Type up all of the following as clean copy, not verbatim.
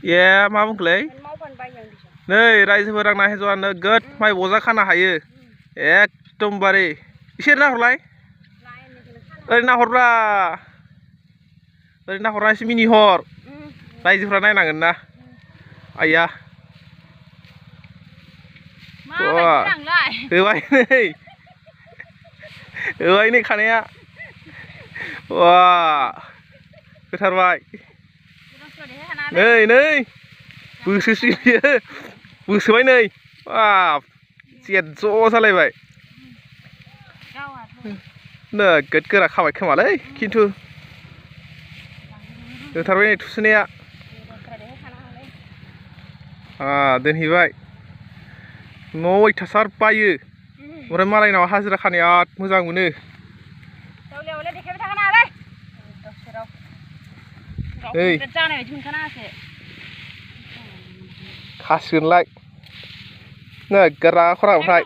ए मा बुंखोलै नै रायजोफोर आंना हिन्जावा नोगोद माइ बजा खानो हायो एकदमबारे एसे नाहरलाय ओरै नाहरब्रा ओरै नाहरना एसे मिनिहर रायजोफ्रा नायनांगोन ना आइया होबाय नै खानाया वा होथारबाय नै बोसोसै बियो बोसोबाय नै बाब जेद ज' जालायबाय नोगोद गोरा खाबाय खोमालै खिन्थु होथारबाय नै थुसोनाया दोनहैबाय न'आव अयथासार बायो ओमफ्राय मालायनाव हाजिरा खानाया मोजां मोनो खासिगोनलाय नोगोद रागा खरा ओमफ्राय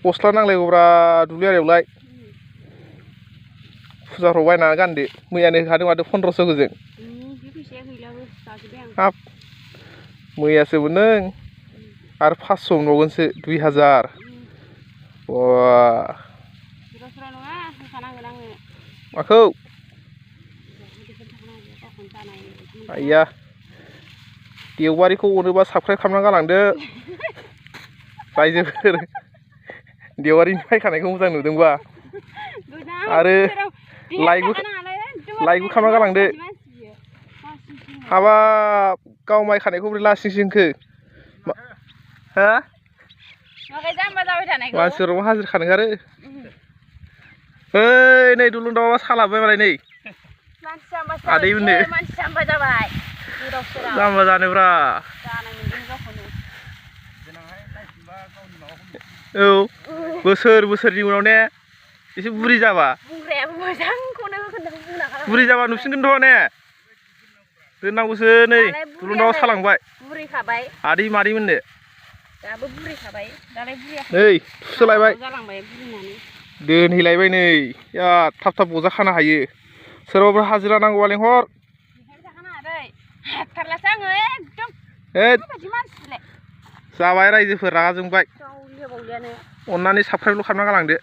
गस्ला नांलायगौब्रा दुब्लि आरियावलाय फुजाफ्राव बायनानै गानदो मैयानो होखादों माथो 1500 गोजों हाब मैयासोमोन नों आरो 500 मोनबावगोनसो 2000 माखौ आइया देवबारिखौ अनोबा साबस्क्राइब खालामना गालांदो रायजोफोर देवारिनि फायखानायखौ मोजां नुदोंबा आरो लाइकबो खालामना गालांदो हाबाब गाव माइ खानायखौ बोरै लासिंसिंखो हा मानसिफोराबो हाजिरा खानो ओंखारो ओइ नै दुलुन दाउआ सालाबबाय मालाय नै आदैमोननो जाम्बा जानोब्रा औ बोसोरनि उनाव ने एसे बुरि जाबा बुरि जाबा नुसिनगोनथ' ने दोननांगौसो नै दुलुन दाउआ सालांबाय आदै मादैमोननो नै थुसोलायबाय दोनहैलायबाय नै थाब थाब बजा खानो हायो सोरबाफोर हाजिरा नांगौबा लेंहर जाबाय रायजोफोर रागा जोंबाय अननानै साबस्क्राइबल' खालामना गालांदो।